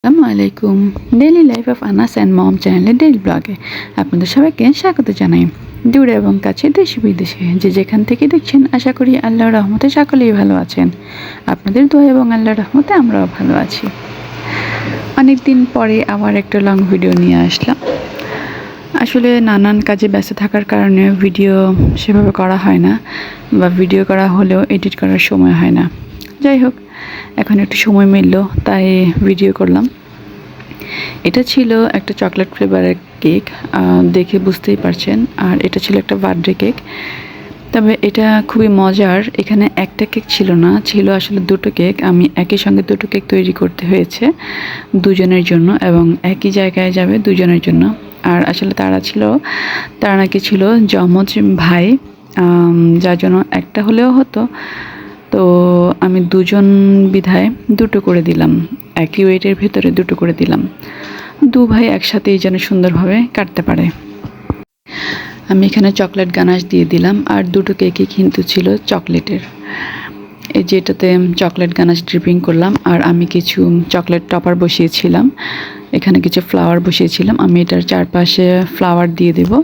আসসালামু আলাইকুম। Daily life of Anas and mom চ্যানেলের ডেইলি ব্লগে আপনাদের সবাইকে স্বাগত জানাই। দূরে এবং কাছে দেশে বিদেশে যে যেখান থেকে দেখছেন, আশা করি আল্লাহর রহমতে সকলেই ভালো আছেন। আপনাদের দোয়া এবং আল্লাহর রহমতে আমরাও ভালো আছি। অনেক দিন পরে আবার একটা লং ভিডিও নিয়ে আসলাম। আসলে নানান কাজে ব্যস্ত থাকার কারণে ভিডিও সেভাবে করা হয় না, বা ভিডিও করা হলেও এডিট করার সময় হয় না। যাই হোক, এখন একটু সময় মিলল তাই ভিডিও করলাম। এটা ছিল একটা চকলেট ফ্লেভারের কেক, দেখে বুঝতেই পারছেন। আর এটা ছিল একটা বার্থডে কেক, তবে এটা খুবই মজার। এখানে একটা কেক ছিল না, ছিল আসলে দুটো কেক। আমি একই সঙ্গে দুটো কেক তৈরি করতে হয়েছে দুজনের জন্য, এবং একই জায়গায় যাবে দুজনের জন্য। আর আসলে তারা নাকি ছিল যমজ ভাই, যার জন্য একটা হলেও হতো। তো আমি দুজন বিধায় দুটো করে দিলাম, একই ওয়েটের ভেতরে দুটো করে দিলাম। দু ভাই একসাথেই যেন সুন্দরভাবে কাটতে পারে। আমি এখানে চকলেট গানাশ দিয়ে দিলাম, আর দুটো কেকই কিন্তু ছিল চকলেটের। এই যেটাতে চকলেট গানাশ ড্রিপিং করলাম, আর আমি কিছু চকলেট টপার বসিয়েছিলাম। এখানে কিছু ফ্লাওয়ার বসিয়েছিলাম, আমি এটার চারপাশে ফ্লাওয়ার দিয়ে দেব।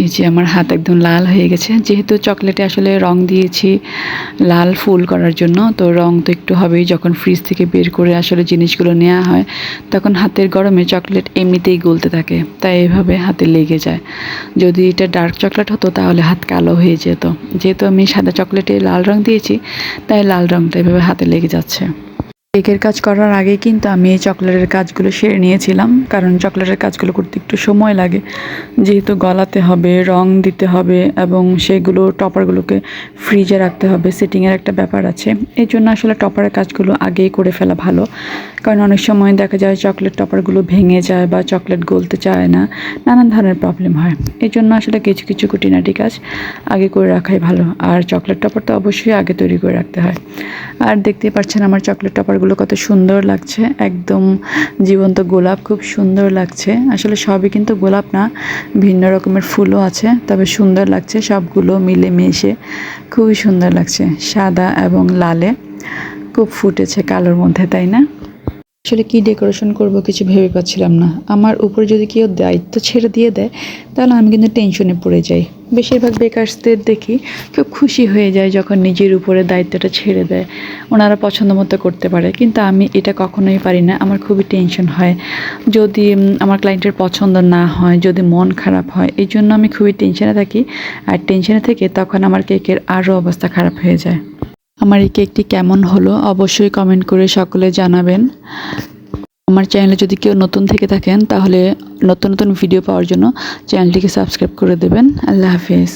এই যে আমার হাত একদম লাল হয়ে গেছে, যেহেতু চকলেটে আসলে রং দিয়েছি লাল ফুল করার জন্য, তো রং তো একটু হবেই। যখন ফ্রিজ থেকে বের করে আসলে জিনিসগুলো নেওয়া হয়, তখন হাতের গরমে চকলেট এমনিতেই গলতে থাকে, তাই এভাবে হাতে লেগে যায়। যদি এটা ডার্ক চকলেট হতো তাহলে হাত কালো হয়ে যেত। যেহেতু আমি সাদা চকলেটে লাল রং দিয়েছি, তাই লাল রংটা এভাবে হাতে লেগে যাচ্ছে। কেকের কাজ করার আগে কিন্তু আমি এই চকলেটের কাজগুলো সেরে নিয়েছিলাম, কারণ চকলেটের কাজগুলো করতে একটু সময় লাগে। যেহেতু গলাতে হবে, রং দিতে হবে, এবং সেগুলো টপারগুলোকে ফ্রিজে রাখতে হবে, সেটিংয়ের একটা ব্যাপার আছে। এই জন্য আসলে টপারের কাজগুলো আগেই করে ফেলা ভালো, কারণ অনেক সময় দেখা যায় চকলেট টপারগুলো ভেঙে যায় বা চকলেট গলতে চায় না, নানান ধরনের প্রবলেম হয়। এই জন্য আসলে কিছু কিছু খুঁটিনাটি কাজ আগে করে রাখাই ভালো। আর চকলেট টপার তো অবশ্যই আগে তৈরি করে রাখতে হয়। আর দেখতেই পাচ্ছেন আমার চকলেট টপারগুলো কত সুন্দর লাগছে, একদম জীবন্ত গোলাপ, খুব সুন্দর লাগছে। আসলে সবই কিন্তু গোলাপ না, ভিন্ন রকমের ফুলও আছে, তবে সুন্দর লাগছে সবগুলো মিলে মিশে, খুবই সুন্দর লাগছে। সাদা এবং লালে খুব ফুটেছে কালোর মধ্যে, তাই না? আসলে কি ডেকোরেশন করব কিছু ভেবে পাচ্ছিলাম না। আমার উপরে যদি কেউ দায়িত্ব ছেড়ে দিয়ে দেয়, তাহলে আমি কিন্তু টেনশনে পড়ে যাই। বেশিরভাগ বেকারসদের দেখি খুব খুশি হয়ে যায় যখন নিজের উপরে দায়িত্বটা ছেড়ে দেয়, ওনারা পছন্দ মতো করতে পারে। কিন্তু আমি এটা কখনোই পারি না, আমার খুবই টেনশন হয় যদি আমার ক্লায়েন্টের পছন্দ না হয়, যদি মন খারাপ হয়। এই জন্য আমি খুবই টেনশনে থাকি, আর টেনশনে থেকে তখন আমার কেকের আরও অবস্থা খারাপ হয়ে যায়। আমার এই কেকটি কেমন হলো অবশ্যই কমেন্ট করে সকলে জানাবেন। আমার চ্যানেলে যদি কেউ নতুন থেকে থাকেন, তাহলে নতুন নতুন ভিডিও পাওয়ার জন্য চ্যানেলটিকে সাবস্ক্রাইব করে দেবেন। আল্লাহ হাফেজ।